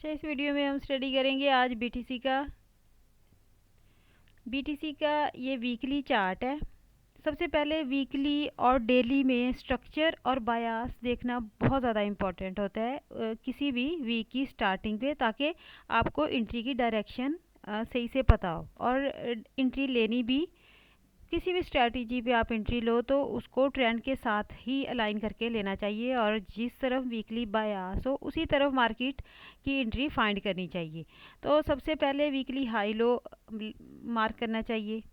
अच्छा, इस वीडियो में हम स्टडी करेंगे आज बीटीसी का ये वीकली चार्ट है। सबसे पहले वीकली और डेली में स्ट्रक्चर और बायास देखना बहुत ज़्यादा इम्पोर्टेंट होता है किसी भी वीक की स्टार्टिंग पे, ताकि आपको एंट्री की डायरेक्शन सही से पता हो और एंट्री लेनी भी। किसी भी स्ट्रैटेजी पे आप एंट्री लो तो उसको ट्रेंड के साथ ही अलाइन करके लेना चाहिए और जिस तरफ वीकली बायास हो उसी तरफ मार्केट की एंट्री फाइंड करनी चाहिए। तो सबसे पहले वीकली हाई लो मार्क करना चाहिए,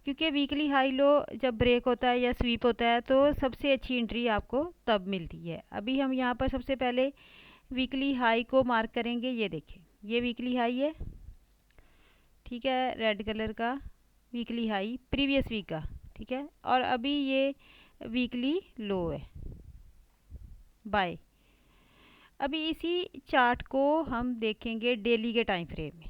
क्योंकि वीकली हाई लो जब ब्रेक होता है या स्वीप होता है तो सबसे अच्छी एंट्री आपको तब मिलती है। अभी हम यहाँ पर सबसे पहले वीकली हाई को मार्क करेंगे। ये देखें, ये वीकली हाई है, ठीक है, रेड कलर का वीकली हाई प्रीवियस वीक का, ठीक है। और अभी ये वीकली लो है, बाय। अभी इसी चार्ट को हम देखेंगे डेली के टाइम फ्रेम में।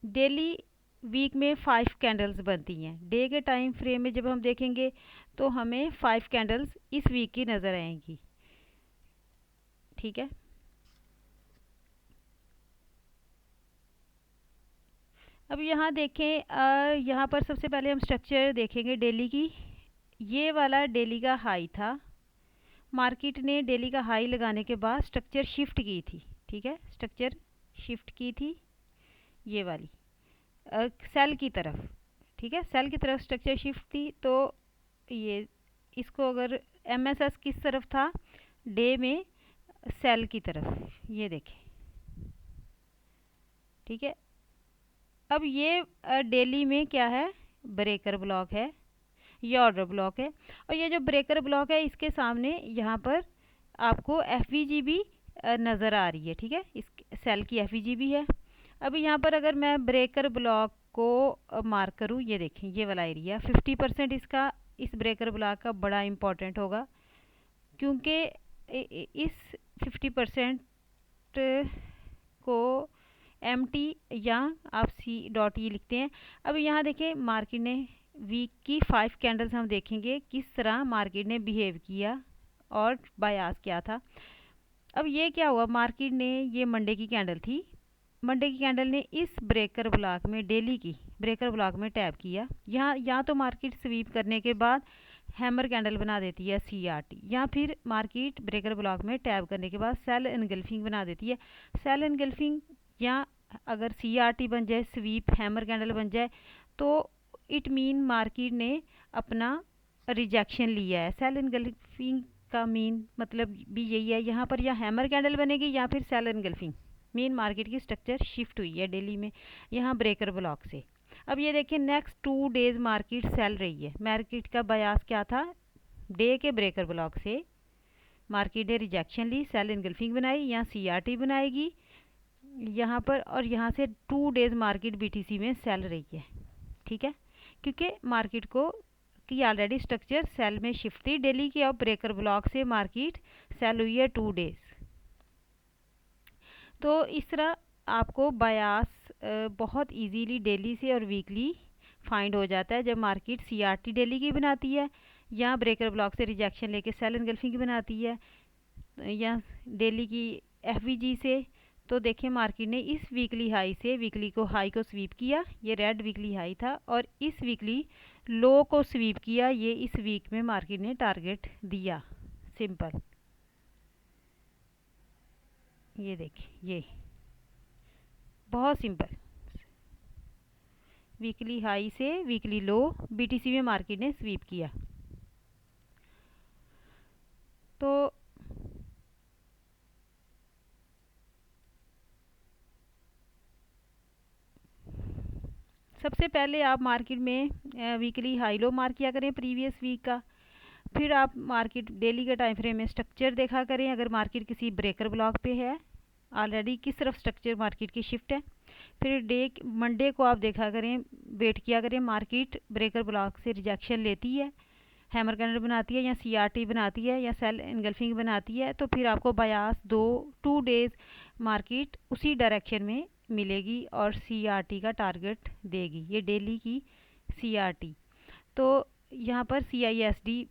डेली वीक में 5 कैंडल्स बनती हैं। डे के टाइम फ्रेम में जब हम देखेंगे तो हमें 5 कैंडल्स इस वीक की नज़र आएंगी, ठीक है। अब यहाँ देखें, यहाँ पर सबसे पहले हम स्ट्रक्चर देखेंगे डेली की। ये वाला डेली का हाई था। मार्केट ने डेली का हाई लगाने के बाद स्ट्रक्चर शिफ्ट की थी, ठीक है, स्ट्रक्चर शिफ्ट की थी ये वाली सेल की तरफ, ठीक है, सेल की तरफ स्ट्रक्चर शिफ्ट थी। तो ये इसको अगर एमएसएस किस तरफ था, डे में सेल की तरफ, ये देखें, ठीक है। अब ये डेली में क्या है, ब्रेकर ब्लॉक है, ये ऑर्डर ब्लॉक है। और ये जो ब्रेकर ब्लॉक है इसके सामने यहाँ पर आपको एफवीजी भी नज़र आ रही है, ठीक है, इस सेल की एफवीजी भी है। अभी यहाँ पर अगर मैं ब्रेकर ब्लॉक को मार्क करूँ, ये देखें, ये वाला एरिया 50% इसका, इस ब्रेकर ब्लॉक का बड़ा इम्पोर्टेंट होगा, क्योंकि इस 50% को MT या आप C.E लिखते हैं। अब यहाँ देखें, मार्केट ने वीक की 5 कैंडल्स हम देखेंगे किस तरह मार्केट ने बिहेव किया और बायास क्या था। अब ये क्या हुआ, मार्केट ने, ये मंडे की कैंडल थी, मंडे की कैंडल ने इस ब्रेकर ब्लॉक में, डेली की ब्रेकर ब्लॉक में टैप किया। यहाँ तो मार्केट स्वीप करने के बाद हैमर कैंडल बना देती है CRT, या फिर मार्केट ब्रेकर ब्लॉक में टैप करने के बाद सेल एनगल्फिंग बना देती है। सेल एनगल्फिंग या अगर CRT बन जाए, स्वीप हैमर कैंडल बन जाए, तो इट मीन मार्केट ने अपना रिजेक्शन लिया है। सेल एनगल्फिंग का मीन मतलब भी यही है। यहाँ पर या हैमर कैंडल बनेगी या फिर सेल एनगल्फिंग, मेन मार्केट की स्ट्रक्चर शिफ्ट हुई है डेली में यहाँ ब्रेकर ब्लॉक से। अब ये देखिए, नेक्स्ट 2 डेज मार्केट सेल रही है। मार्केट का बयास क्या था, डे के ब्रेकर ब्लॉक से मार्केट ने रिजेक्शन ली, सेल एनगल्फिंग बनाई, यहाँ CRT बनाएगी यहाँ पर, और यहाँ से 2 डेज मार्केट BTC में सेल रही है, ठीक है, क्योंकि मार्केट को की ऑलरेडी स्ट्रक्चर सेल में शिफ्ट थी डेली की। अब ब्रेकर ब्लॉक से मार्केट सेल हुई है 2 डेज। तो इस तरह आपको बायास बहुत इजीली डेली से और वीकली फाइंड हो जाता है जब मार्केट CRT डेली की बनाती है, या ब्रेकर ब्लॉक से रिजेक्शन लेके सेल एनगल्फिंग की बनाती है, या डेली की FVG से। तो देखें, मार्केट ने इस वीकली हाई से वीकली को हाई को स्वीप किया, ये रेड वीकली हाई था, और इस वीकली लो को स्वीप किया, ये इस वीक में मार्केट ने टारगेट दिया। सिंपल, ये देखिए, ये बहुत सिंपल, वीकली हाई से वीकली लो BTC में मार्केट ने स्वीप किया। तो सबसे पहले आप मार्केट में वीकली हाई लो मार्क किया करें प्रीवियस वीक का। फिर आप मार्केट डेली के टाइम फ्रेम में स्ट्रक्चर देखा करें, अगर मार्केट किसी ब्रेकर ब्लॉक पे है ऑलरेडी किस तरफ स्ट्रक्चर मार्केट की शिफ्ट है। फिर मंडे को आप देखा करें, वेट किया करें, मार्केट ब्रेकर ब्लॉक से रिजेक्शन लेती है, हैमर कैंडल बनाती है, या CRT बनाती है, या सेल एनगल्फिंग बनाती है, तो फिर आपको बायास 2 डेज मार्केट उसी डायरेक्शन में मिलेगी और CRT का टारगेट देगी, ये डेली की CRT। तो यहाँ पर CISD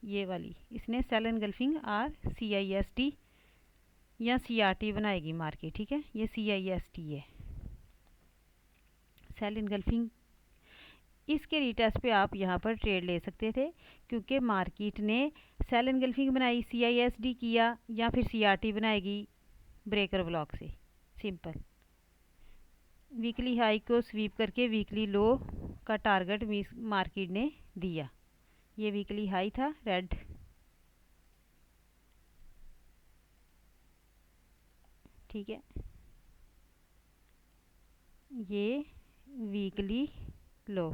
ये वाली, इसने सेल एनगल्फिंग आर CIST या CRT बनाएगी मार्केट, ठीक है। ये CIST है, सेल एनगल्फिंग। इसके रिटेस्ट पे आप यहाँ पर ट्रेड ले सकते थे, क्योंकि मार्केट ने सेल एनगल्फिंग बनाई, CISD किया, या फिर CRT बनाएगी ब्रेकर ब्लॉक से, सिंपल। वीकली हाई को स्वीप करके वीकली लो का टारगेट मार्केट ने दिया। ये वीकली हाई था रेड, ठीक है। ये वीकली लो,